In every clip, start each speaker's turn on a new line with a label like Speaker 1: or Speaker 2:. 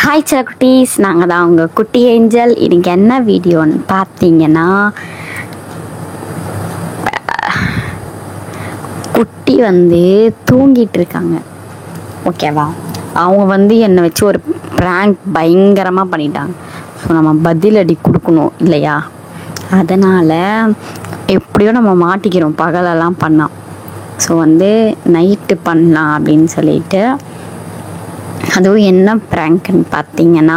Speaker 1: Hi குட்டீஸ், நாங்கள் தான் உங்கள் குட்டி ஏஞ்சல். இன்னைக்கு என்ன வீடியோன்னு பார்த்தீங்கன்னா, குட்டி தூங்கிட்டு இருக்காங்க. ஓகேவா? அவங்க என்னை வச்சு ஒரு ப்ராங்க் பயங்கரமாக பண்ணிட்டாங்க. ஸோ நம்ம பதிலடி கொடுக்கணும் இல்லையா? அதனால் எப்படியோ நம்ம மாட்டிக்கிறோம் பகலெல்லாம் பண்ணால். ஸோ நைட்டு பண்ணலாம் அப்படின்னு சொல்லிட்டு, அதுவும் என்ன ப்ராங்க்னு பார்த்தீங்கன்னா,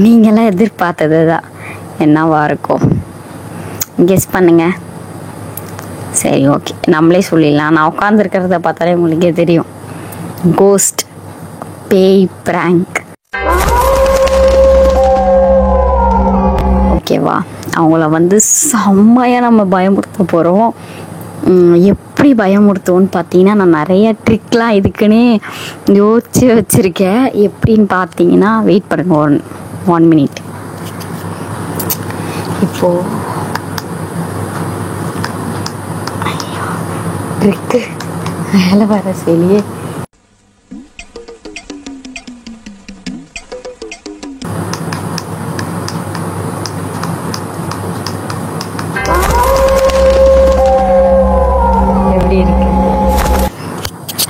Speaker 1: நீங்களாம் எதிர்பார்த்தது தான். என்னவா இருக்கும் கெஸ் பண்ணுங்க. சரி, ஓகே, நம்மளே சொல்லிடலாம். நான் உட்காந்துருக்கிறத பார்த்தாலே உங்களுக்கே தெரியும். கோஸ்ட் பேய் ப்ராங்க். ஓகேவா? அவங்கள செம்மையாக நம்ம பயமுறுத்த போகிறோம். எப்படி பயமுறுத்துவோன்னு பார்த்தீங்கன்னா, நான் நிறைய ட்ரிக்லாம் இதுக்குன்னே யோசிச்சு வச்சுருக்கேன். எப்படின்னு பார்த்தீங்கன்னா, வெயிட் பண்ணுங்க, ஒன் மினிட். இப்போது ட்ரிக்கு மேலே வர சரியே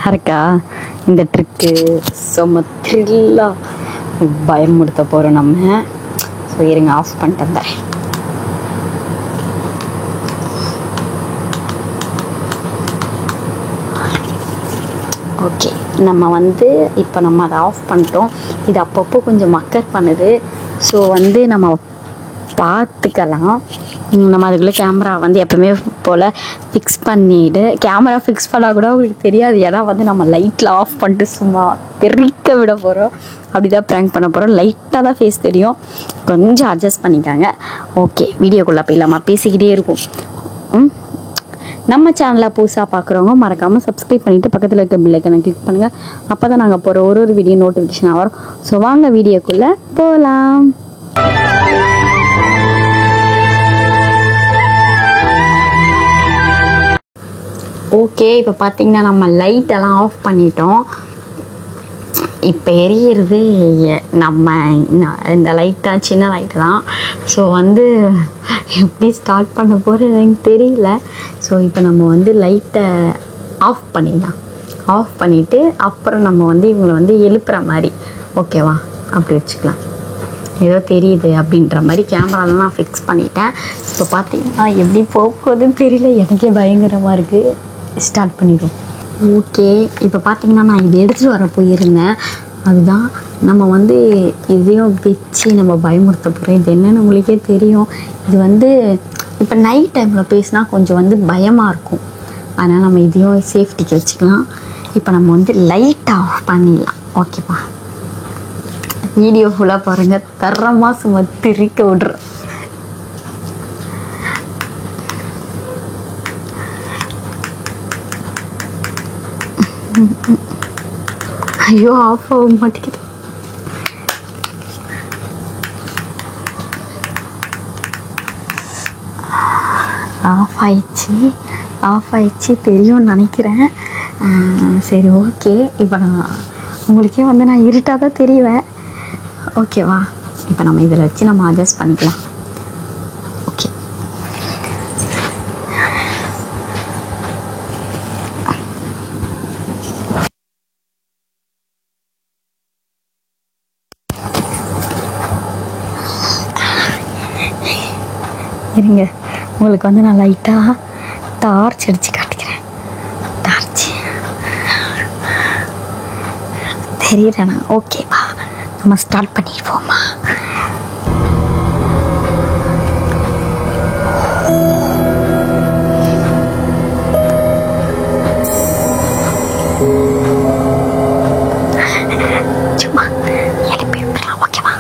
Speaker 1: இருக்கா? இந்த ட்ரிக்கு செம்ம த்ரில்லாக பயமுறுத்த போகிறோம் நம்ம. ஸோ இருங்க, ஆஃப் பண்ணிட்டு வந்துடுறேன். ஓகே, நம்ம இப்போ நம்ம அதை ஆஃப் பண்ணிட்டோம். இது அப்பப்போ கொஞ்சம் மக்கர் பண்ணுது. ஸோ நம்ம பார்த்துக்கலாம். நம்ம அதுக்குள்ளே கேமரா எப்போவுமே போல் ஃபிக்ஸ் பண்ணிவிட்டு, கேமரா ஃபிக்ஸ் பண்ணால் கூட உங்களுக்கு தெரியாது. ஏன்னா நம்ம லைட்டில் ஆஃப் பண்ணிட்டு சும்மா பெருக்க விட போகிறோம். அப்படி தான் ப்ராங்க் பண்ண போகிறோம். லைட்டாக தான் ஃபேஸ் தெரியும், கொஞ்சம் அட்ஜஸ்ட் பண்ணிக்காங்க. ஓகே, வீடியோக்குள்ளே போயிடலாமா? பேசிக்கிட்டே இருக்கும். நம்ம சேனலை புதுசாக பார்க்குறவங்க மறக்காமல் சப்ஸ்கிரைப் பண்ணிவிட்டு பக்கத்தில் இருக்க பெல் ஐக்கனை கிளிக் பண்ணுங்கள். அப்போ தான் நாங்கள் போகிற ஒரு வீடியோ நோட்டிஃபிகேஷன் வரும். ஸோ வாங்க வீடியோக்குள்ளே போகலாம். ஓகே, இப்போ பார்த்தீங்கன்னா நம்ம லைட்டெல்லாம் ஆஃப் பண்ணிட்டோம். இப்போ எரியிறது நம்ம இந்த லைட் தான், சின்ன லைட்டு தான். ஸோ எப்படி ஸ்டார்ட் பண்ண போகிறது எனக்கு தெரியல. ஸோ இப்போ நம்ம லைட்டை ஆஃப் பண்ணிடலாம். ஆஃப் பண்ணிவிட்டு அப்புறம் நம்ம இவங்களை எழுப்புற மாதிரி, ஓகேவா? அப்படி வச்சுக்கலாம். ஏதோ தெரியுது அப்படின்ற மாதிரி கேமராலாம் நான் ஃபிக்ஸ் பண்ணிட்டேன். இப்போ பார்த்தீங்கன்னா எப்படி போகுதுன்னு தெரியல, எனக்கே பயங்கரமாக இருக்குது. ஸ்டார்ட் பண்ணிடுவோம். ஓகே, இப்போ பார்த்தீங்கன்னா நான் இது எடுத்துகிட்டு வர போயிருந்தேன். அதுதான் நம்ம இதையும் வச்சு நம்ம பயமுறுத்த போகிறோம். இது என்னென்னு உங்களுக்கே தெரியும். இது இப்போ நைட் டைமில் பேசினா கொஞ்சம் பயமாக இருக்கும். அதனால் நம்ம இதையும் சேஃப்டிக்கு வச்சுக்கலாம். இப்போ நம்ம லைட் ஆஃப் பண்ணிடலாம். ஓகேப்பா? வீடியோ ஃபுல்லாக பாருங்கள், தரமாக சும்மா திரிக்க விட்றோம். ஐயோ, ஆஃப் ஆக மாட்டேங்குது. ஆஃப் ஆயிடுச்சு தெரியும்னு நினைக்கிறேன். சரி, ஓகே. இப்போ உங்களுக்கே நான் இருட்டாக தான் தெரிவேன். ஓகேவா? இப்போ நம்ம இதில் வச்சு நம்ம அட்ஜஸ்ட் பண்ணிக்கலாம். ஓகே, இருங்க, உங்களுக்கு நான் லைட்டாக டார்ச் அடித்து காட்டிக்கிறேன். டார்ச் தெரியுறேண்ணா? ஓகேவா? நம்ம ஸ்டார்ட் பண்ணிடுவோமா? சும்மா எழுப்பி விடலாம். ஓகேவா?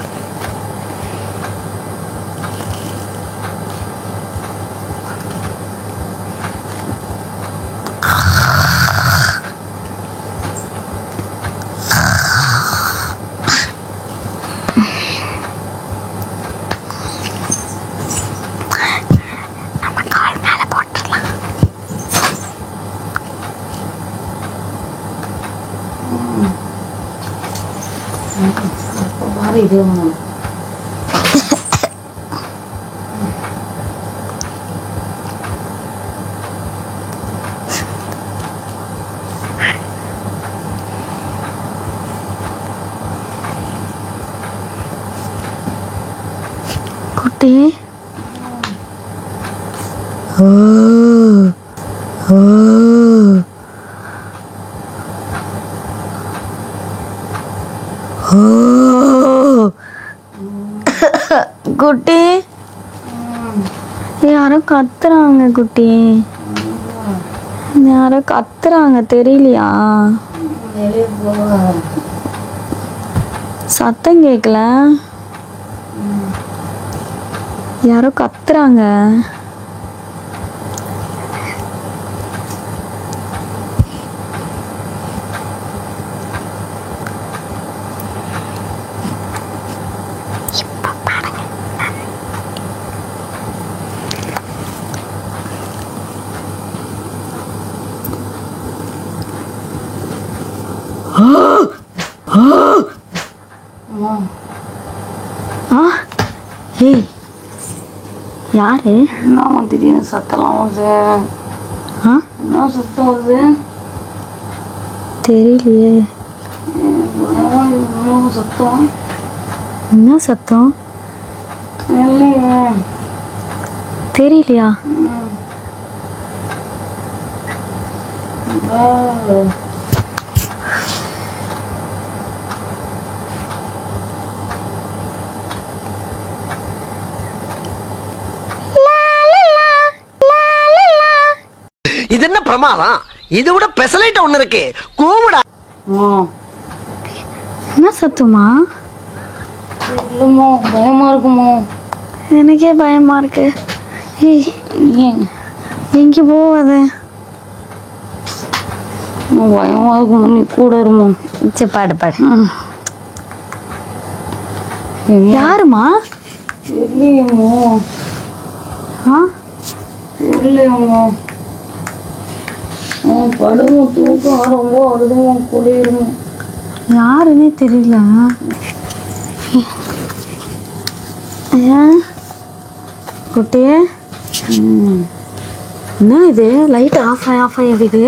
Speaker 2: மாதிரி இது
Speaker 1: குட்டி ஓ ஓ குட்டி யாரோ கத்துறாங்க குட்டி யாரோ கத்துறாங்க தெரியலையா சத்தம் கேட்கல யாரோ கத்துறாங்க ஏய் யாரு
Speaker 2: என்ன திடீர்னு சத்தம்லாம் வருது என்ன சத்தம் வருது
Speaker 1: தெரியலையே
Speaker 2: சத்தம்
Speaker 1: என்ன சத்தம்
Speaker 2: இல்லையே
Speaker 1: தெரியலையா
Speaker 3: இது என்ன பிரமாதம் இது விட பெசலைட் ஒண்ணு இருக்கு கூவுடா
Speaker 1: என்ன சத்தமா
Speaker 2: இல்லமோ பயமா இருக்குமோ
Speaker 1: எனக்கே பயமா இருக்கு ஏய் எங்க போவாத
Speaker 2: பயமா இருக்கும் நீ கூட இருமோ
Speaker 1: சரி பாடு பாடு யாருமா
Speaker 2: இல்லையமோ இல்லையமோ படுவோம் தூக்கம் ரொம்ப அழுதுவோம் குளிரும்
Speaker 1: யாருன்னே தெரியல குட்டியே என்ன இது லைட் ஆஃப் ஆகி எரியுது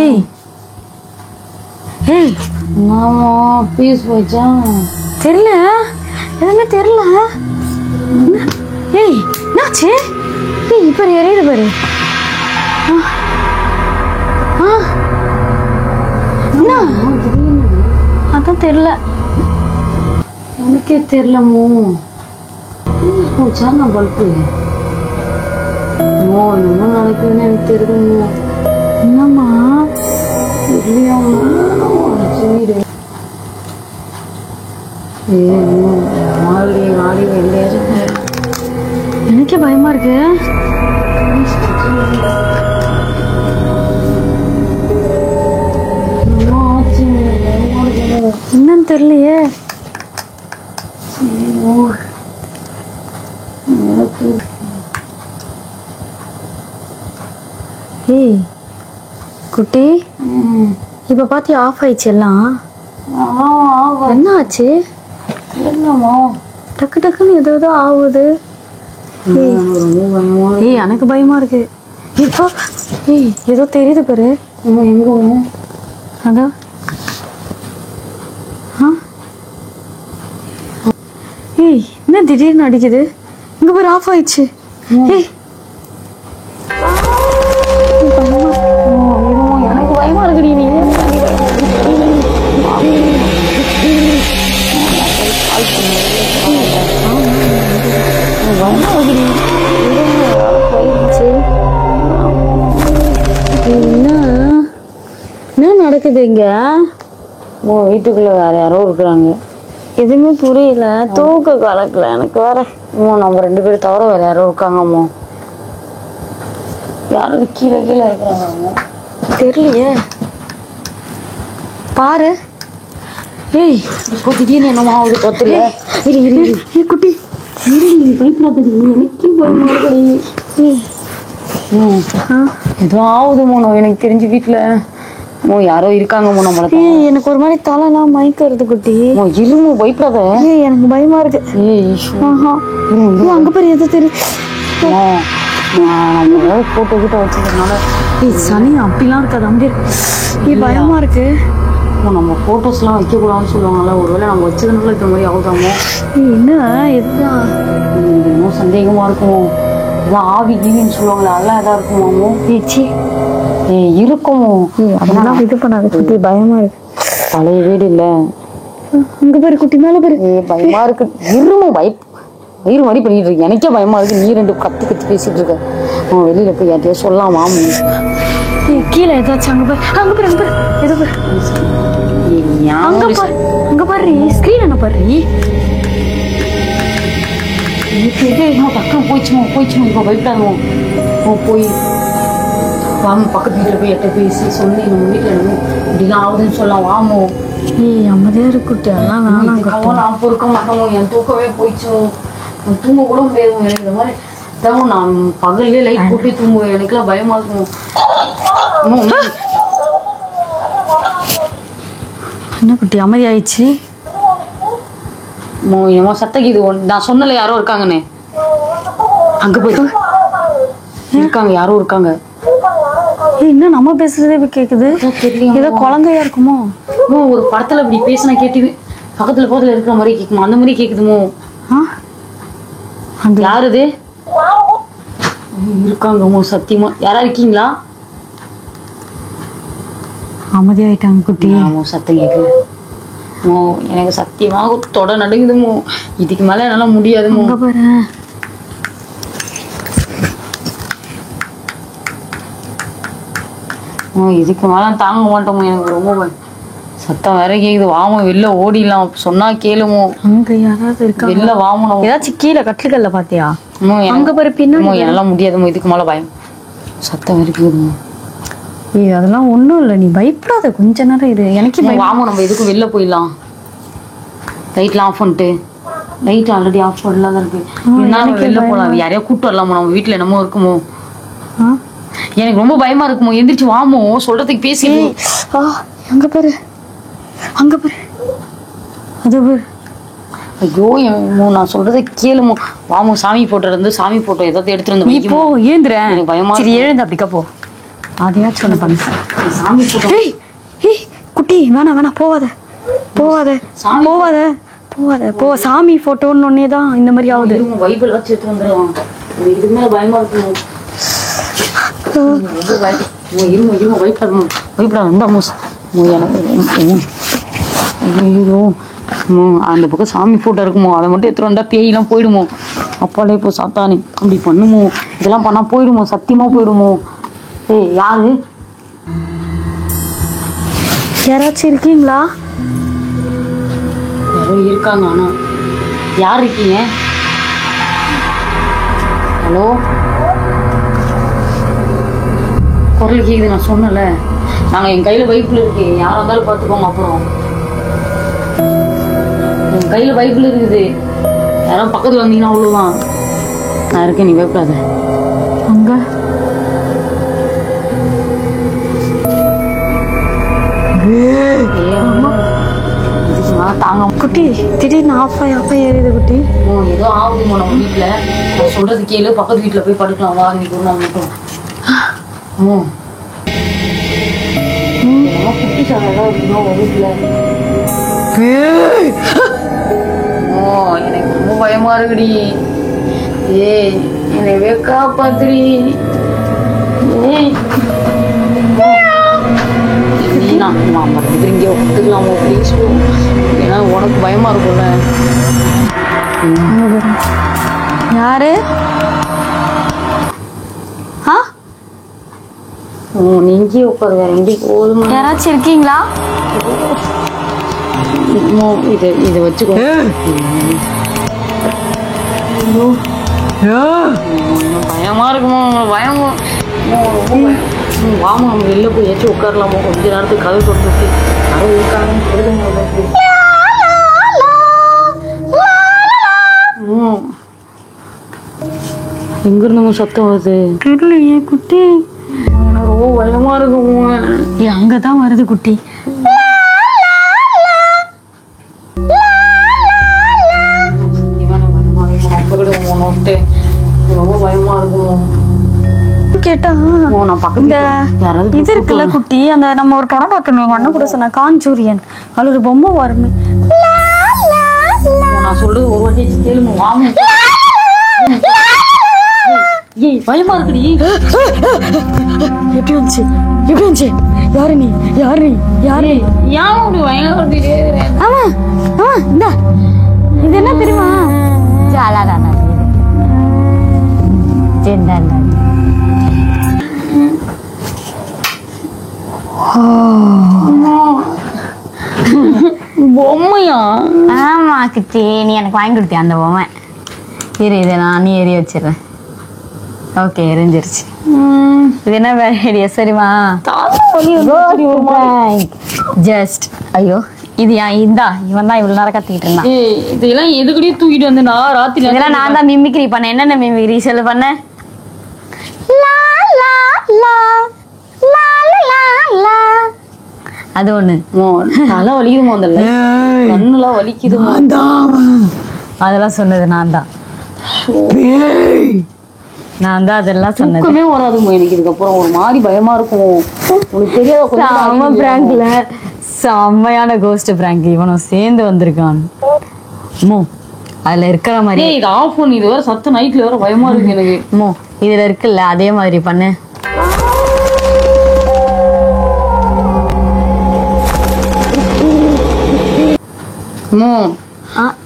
Speaker 1: ஏய் ஏய்
Speaker 2: ஆமா பீஸ் போச்சா
Speaker 1: தெரியல எதுவுமே தெரியல ஏய் என்னாச்சு ஏய் இப்போ எரியுது பாரு என்ன அதான் தெரியல
Speaker 2: எனக்கே தெரியலமோ போச்சா நான் பல்பு என்ன நடக்குதுன்னு எனக்கு தெரியுமோ
Speaker 1: என்னம்மா
Speaker 2: இல்லையா மாடி மாடி வெளியேறு
Speaker 1: எனக்கே பயமா இருக்கு என்னன்னு தெரியலையே ஏய் குட்டி இப்ப பாத்தி ஆஃப் ஆயிடுச்சு எல்லாம் என்ன ஆச்சு
Speaker 2: என்னமோ
Speaker 1: டக்கு டக்குன்னு ஏதோ ஆகுது ஏய் எனக்கு பயமா இருக்கு இப்போ ஏய் ஏதோ தெரியுது பாரு
Speaker 2: எங்க
Speaker 1: அதான் ஏய் என்ன திடீர்னு அடிக்குது இங்க பாரு ஆஃப் ஆயிடுச்சு ஏய்
Speaker 2: எனக்கு பயமா இருக்குடி நீ பயமா இருக்குடி
Speaker 1: என்ன நடக்குது இங்க
Speaker 2: வீட்டுக்குள்ள வேற யாரோ இருக்கிறாங்க
Speaker 1: எதுவுமே புரியல தூக்க கலக்கல எனக்கு வேற
Speaker 2: நம்ம 2 பேரும் தவிர வேற யாரோ இருக்காங்கம்மா யாரும் கீழே கீழே இருக்கிறாங்க
Speaker 1: தெரியலையே பாரு ஏய்
Speaker 2: இப்போ திடீர்னு என்னமா ஆகுது பத்துல
Speaker 1: இரு இரு இரு குட்டி
Speaker 2: பயப்படாதடி எனக்கே பயமா இருக்குடி ஏதோ ஆகுதுமோ எனக்கு தெரிஞ்சு வீட்டுல யாரோ இருக்காங்க நம்மள.
Speaker 1: ஏய் எனக்கு ஒரு மாதிரி தலைலாம் மயக்க வருது குட்டி.
Speaker 2: இருமோ பயப்படாத.
Speaker 1: ஏய் எனக்கு பயமா இருக்கு. ஆஹா அங்க பாரு எது தெரியும்.
Speaker 2: போட்டோ கிட்ட வச்சதுனால
Speaker 1: சனி அப்படிலாம் இருக்காது. அங்கே பயமா இருக்கு.
Speaker 2: நம்ம போட்டோஸ்லாம் வைக்கக்கூடாதுன்னு சொல்லுவாங்கல்ல, ஒருவேளை நம்ம வச்சதுனால இந்த மாதிரி ஆகுதாமோ.
Speaker 1: என்ன எதுதான்
Speaker 2: இன்னும் சந்தேகமா இருக்குமோ. இதான் ஆவி கீவின்னு சொல்லுவாங்களே, அதெல்லாம் எதா இருக்குமாமோ.
Speaker 1: ஏச்சி
Speaker 2: இருக்குமோ.
Speaker 1: அதெல்லாம் இது பண்ணாது குட்டி. பயமா இருக்கு.
Speaker 2: பழைய வீடு இல்ல.
Speaker 1: அங்க பாரு குட்டி மேல பாரு.
Speaker 2: பயமா இருக்கு. இருமோ வயிறு மாதிரி பண்ணிட்டு இருக்கு. எனக்கே பயமா இருக்கு. நீ ரெண்டு கத்தி பேசிட்டு இருக்க. வெளியில போய் யார்ட்டையோ சொல்லலாமா.
Speaker 1: கீழே ஏதாச்சும் அங்க பாரு. அங்க பாரு அங்க பாரு ஏதோ பாரு. அங்க பாரு ஸ்கிரீன் என்ன பாரு.
Speaker 2: டக்குனு போயிடுச்சுமோ இப்போ பயப்படாதமோ. போய் வாமோ பக்கத்து வீட்டில் போய் எட்ட பேசி சொல்லி நம்ம வீட்டில் இப்படிலாம் ஆகுதுன்னு சொல்லலாம். வாமோ
Speaker 1: அமைதியா இருக்குட்டி. அதெல்லாம் வேணாம்.
Speaker 2: நான் பொறுக்க மாட்டோமோ. என் தூக்கமே போயிடுச்சோ. தூங்க கூட முடியாது எனக்கு. இந்த மாதிரி தான் நான் பகல்லே லைட் போட்டு தூங்குவேன். எனக்குலாம் பயமா இருக்கும்.
Speaker 1: என்ன குட்டி அமைதி ஆயிடுச்சு.
Speaker 2: என்னமோ சத்தம் இது. நான் சொன்னல யாரோ இருக்காங்கன்னு. அங்க போய் இருக்காங்க, யாரோ இருக்காங்க.
Speaker 1: என்ன நம்ம பேசுறதே இப்ப கேக்குது. ஏதோ குழந்தையா இருக்குமோ.
Speaker 2: ஒரு படத்துல இப்படி பேசினா கேட்டு பக்கத்துல இருக்கிற மாதிரி கேக்குமோ. அந்த மாதிரி கேக்குதுமோ. யாரு இது இருக்காங்கமோ. சத்தியமா யாரா இருக்கீங்களா?
Speaker 1: அமைதியாயிட்டாங்க குட்டி.
Speaker 2: சத்தம் கேட்கல. எனக்கு சத்தியமாக தொட நடுங்குதுமோ. இதுக்கு மேல என்னால முடியாதுமோ.
Speaker 1: பாரு
Speaker 2: இதுக்கு மேல தாங்க மாட்டோமோ. எனக்கு ரொம்ப சத்தம் வேற கேக்குது. வாமோ வெளில ஓடிடலாம். சொன்னா கேளுமோ.
Speaker 1: அங்க யாராவது இருக்காங்க.
Speaker 2: வெளில வாமணும்.
Speaker 1: ஏதாச்சும் கீழே கட்டுக்கல்ல பாத்தியா? அங்க பாரு பின்னாடி.
Speaker 2: என்னால முடியாதுமோ. இதுக்கு மேல பயம். சத்தம் வேற கேக்குதுமோ.
Speaker 1: அதெல்லாம் ஒண்ணும் இல்ல. நீ பயப்படாத. கொஞ்ச நேரம் இரு. எனக்கு
Speaker 2: வாமோ நம்ம எதுக்கும் வெளில போயிடலாம். லைட்லாம் ஆஃப் பண்ணிட்டு. லைட் ஆல்ரெடி ஆஃப் பண்ணலாம் தான் இருக்கு. இருந்தாலும் வெளில போலாம். யாரையா கூப்பிட்டு வரலாமோ. நம்ம வீட்டுல என்னமோ இருக்குமோ. எனக்கு ரொம்ப பயமா இருக்குமோ. எந்திரிச்சு வாமோ. சொல்றதுக்கு பேசி.
Speaker 1: அங்க பாரு அங்க பாரு. அது பாரு.
Speaker 2: ஐயோ நான் சொல்றதை கேளுமோ. வாமோ சாமி போட்டோ இருந்து சாமி போட்டோ ஏதாவது எடுத்துட்டு வந்து
Speaker 1: இப்போ ஏந்திரேன்.
Speaker 2: எனக்கு பயமா.
Speaker 1: சரி எழுந்து அப்படிக்கா போ. அதையாச்சும் ஒண்ணு பண்ணு.
Speaker 2: சாமி போட்டோ.
Speaker 1: குட்டி வேணாம் போவாத போ. சாமி போட்டோன்னு ஒன்னே தான் இந்த மாதிரி ஆகுது.
Speaker 2: பைபிள் வச்சு எடுத்து வந்துடுவாங்க. இதுக்கு மேல பயமா இருக்கும். அந்த பக்கம் சாமி போட்டோ இருக்குமோ. அதை மட்டும் எடுத்துட்டு வந்தா பேயெல்லாம் போயிடுமோ. அப்பாலே இப்போ சாத்தானே அப்படி பண்ணுமோ. இதெல்லாம் பண்ணா போயிடுமோ. சத்தியமா போயிடுமோ. யாரு
Speaker 1: யாராச்சும் இருக்கீங்களா?
Speaker 2: யாரோ இருக்காங்க. ஆனா யார் இருக்கீங்க? ஹலோ குரல் கேக்குது. நான் சொன்னல நாங்க என் கையில பைபிள் இருக்கு. யாரா இருந்தாலும் பாத்துக்கோங்க. அப்புறம் என் கையில பைபிள் இருக்குது. யாரும் பக்கத்துல வந்தீங்கன்னா அவ்வளவுதான். நான் இருக்கேன். நீ பயப்படாத.
Speaker 1: அங்க
Speaker 2: தாங்க
Speaker 1: குட்டி. திடீர்னு அப்பா ஏறிது குட்டி.
Speaker 2: ஏதோ ஆகுதுமோ நம்ம வீட்டுல. நான் சொல்றது கேளு. பக்கத்து வீட்டுல போய் படுக்கலாம். வா நீ ஒரு நாள் மட்டும். குட்டி சாதான் இருக்கணும் வீட்டுல. எனக்கு ரொம்ப பயமா இருக்குடி. என்னை காப்பாத்துடி. இங்கே ஒத்துக்கலாமோ ப்ளீஸ். ஏன்னா உனக்கு பயமா இருக்கும்ல.
Speaker 1: யாரு?
Speaker 2: நெஞ்சே உட்காரு. வேற எங்கேயும் போதுமா?
Speaker 1: யாராச்சும் இருக்கீங்களா?
Speaker 2: இதை வச்சுக்கோ. பயமா இருக்குமோ. பயமோ. வாமா நம்ம வெளில போய் ஏச்சும் உட்காரலாமோ. கொஞ்ச நேரத்துக்கு கதை கொடுத்துட்டு யாரும் இருக்காங்கன்னு எங்க இருந்தவங்க சத்தம் வருது.
Speaker 1: தெரியலையே குட்டி.
Speaker 2: ரொம்ப பயமா இருக்கும்.
Speaker 1: அங்கதான் வருது குட்டி.
Speaker 2: ரொம்ப பயமா இருக்கும்.
Speaker 1: கேட்டா
Speaker 2: நான் பக்கத்துல
Speaker 1: இது இருக்குல்ல குட்டி, அந்த நம்ம ஒரு படம் பார்க்கணும் எங்க அண்ணன் கூட சொன்ன காஞ்சூரியன், அது ஒரு பொம்மை வருமே.
Speaker 2: நான் சொல்றது ஒரு வாட்டி கேளுங்க. வாங்க. ஏய் பயமா இருக்குடி.
Speaker 1: எப்படி வந்துச்சு எப்படி வந்துச்சு? யாரு நீ யாரு நீ யாரு?
Speaker 2: ஏன் அப்படி பயங்கர வருது?
Speaker 1: ஆமா ஆமா இந்தா இது என்ன தெரியுமா? ஜாலாடானா ஜெண்டாண்டா.
Speaker 2: பொம்மையா?
Speaker 1: ஆமா கிச்சி, நீ எனக்கு வாங்கி கொடுத்தியா அந்த பொம்மை? இரு இதை நான் நீ எரிய வச்சிடுறேன். ஓகே எரிஞ்சிருச்சு. இது என்ன ஐடியா சரிமா? ஜஸ்ட் ஐயோ இது இந்தா இவன் தான் இவ்வளவு நேரம் கத்திக்கிட்டு இருந்தான்.
Speaker 2: இதெல்லாம் எதுக்கடியே தூக்கிட்டு வந்து நான் ராத்திரி
Speaker 1: இதெல்லாம் நான் தான் மிமிக்ரி பண்ணேன். என்னென்ன மிமிக்ரி சொல்லு பண்ண? அது ஒண்ணு.
Speaker 2: தலை வலிக்குதுமா, அந்த கண்ணுலாம் வலிக்குதுமா.
Speaker 1: அதெல்லாம் சொன்னது நான் தான். நான் தான் அதெல்லாம் சொன்னது.
Speaker 2: தூக்கமே வராதுமா எனக்கு. இதுக்கப்புறம் ஒரு மாதிரி பயமா இருக்கும். உங்களுக்கு தெரியாத
Speaker 1: செம்மையான கோஸ்ட் பிராங்க் இவனும் சேர்ந்து வந்திருக்கான். அதுல இருக்கிற மாதிரி
Speaker 2: இது ஆஃப் பண்ணி இது வேற சத்த நைட்ல வேற பயமா இருக்கு எனக்கு.
Speaker 1: இதுல இருக்குல்ல அதே மாதிரி பண்ணு.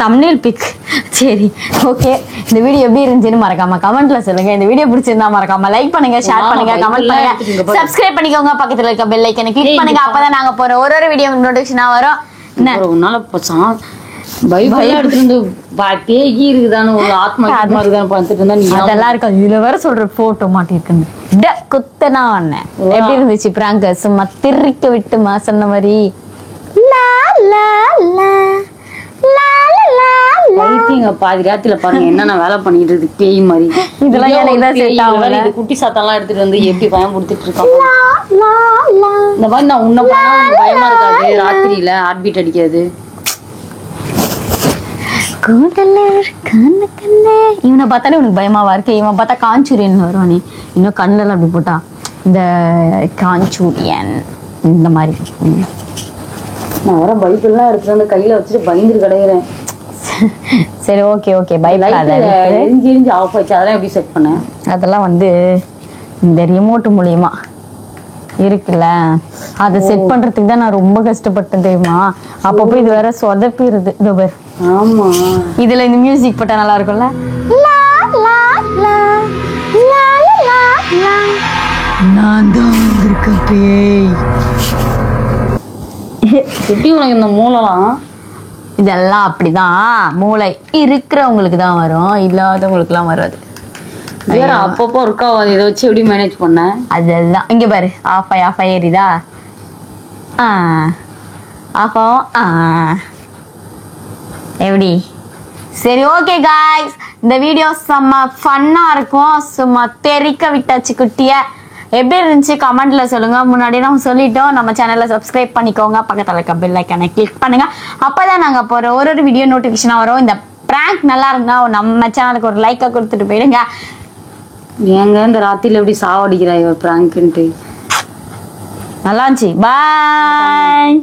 Speaker 1: Thumbnail pick. சரி ஓகே, இந்த வீடியோ எப்படி இருந்துச்சுன்னு மறக்காம கமெண்ட்ல சொல்லுங்க. இந்த வீடியோ பிடிச்சிருந்தா மறக்காம லைக் பண்ணுங்க, ஷேர் பண்ணுங்க, கமெண்ட் பண்ணுங்க, சப்ஸ்கிரைப் பண்ணிக்கோங்க. பக்கத்துல இருக்க பெல் ஐக்கனை கிளிக் பண்ணுங்க. அப்பதான் நாங்க போற ஒரு வீடியோ நோட்டிபிகேஷனா வரும். என்ன
Speaker 2: உன்னால பைபிள் எடுத்துட்டு பேகி இருக்குதான்னு ஒரு ஆத்மா இருக்குதான்னு பார்த்துட்டு இருந்தா நீ
Speaker 1: அதெல்லாம் இருக்கும். இதுல வேற சொல்ற போட்டோ மாட்டிருக்குன்னு குத்தனா அண்ணன். எப்படி இருந்துச்சு பிராங்க்? சும்மா திரிக்க விட்டுமா சொன்ன மாதிரி.
Speaker 2: பாதி ராத்திரில பாருங்க என்னென்ன வேலை பண்ணிட்டு இருக்கு பேய் மாதிரி.
Speaker 1: இதெல்லாம் எனக்கு
Speaker 2: குட்டி சாத்தெல்லாம் எடுத்துட்டு வந்து எப்படி பயன்படுத்திட்டு இருக்காங்க. இந்த மாதிரி நான் உன்ன பண்ணா பயமா இருக்காது? ராத்திரியில ஹார்ட் பீட் அடிக்காது.
Speaker 1: இவனை பார்த்தாலே உனக்கு பயமாவா இருக்கு? இவன் பார்த்தா காஞ்சூரியன் வருவானே. இன்னும் கண்ணுல அப்படி போட்டா இந்த காஞ்சூரியன் இந்த மாதிரி.
Speaker 2: நான் வர பைபிள்லாம் எடுத்துட்டு வந்து கையில வச்சுட்டு பயந்துட்டு கிடைக்கிறேன்.
Speaker 1: சரி ஓகே ஓகே பயப்படாத.
Speaker 2: எரிஞ்சு ஆஃப் ஆச்சு. அதெல்லாம் எப்படி செட் பண்ண?
Speaker 1: அதெல்லாம் வந்து இந்த ரிமோட் மூலியமா இருக்குல்ல, அதை செட் பண்றதுக்கு தான் நான் ரொம்ப கஷ்டப்பட்டேன் தெரியுமா? அப்பப்போ இது வேற சொதப்பிடுது. இதோ பேர்.
Speaker 2: ஆமா
Speaker 1: இதுல இந்த மியூசிக் போட்டா நல்லா இருக்கும்ல. நான் தான் வந்திருக்கேன் பேய்.
Speaker 2: எப்படி உனக்கு இந்த மூலலாம்?
Speaker 1: இதெல்லாம் அப்படிதான். மூளை இருக்கிறவங்களுக்கு தான் வரும், இல்லாதவங்களுக்கு எல்லாம் வராது.
Speaker 2: வேற அப்பப்போ ஒர்க் ஆகாது. இதை வச்சு எப்படி மேனேஜ் பண்ண?
Speaker 1: அதெல்லாம் இங்க பாரு. ஆஃப் ஆகி ஏறிதா? ஆஃப் ஆகும். எப்படி? சரி ஓகே காய்ஸ், இந்த வீடியோ செம்ம ஃபன்னா இருக்கும். சும்மா தெறிக்க விட்டாச்சு குட்டிய. எப்படி இருந்துச்சு கமெண்ட்ல சொல்லுங்க. முன்னாடி நம்ம சொல்லிட்டோம், நம்ம சேனலை சப்ஸ்கிரைப் பண்ணிக்கோங்க, பக்கத்துல இருக்க பெல் ஐக்கானை கிளிக் பண்ணுங்க. அப்பதான் நாங்க போற ஒரு வீடியோ நோட்டிபிகேஷனா வரும். இந்த பிராங்க் நல்லா இருந்தா நம்ம சேனலுக்கு ஒரு லைக்கா கொடுத்துட்டு போயிடுங்க.
Speaker 2: ஏங்க இந்த ராத்திரில எப்படி சாவடிக்கிறா இவ பிராங்க்ன்ட்டு?
Speaker 1: நல்லா இருந்துச்சு. பாய்.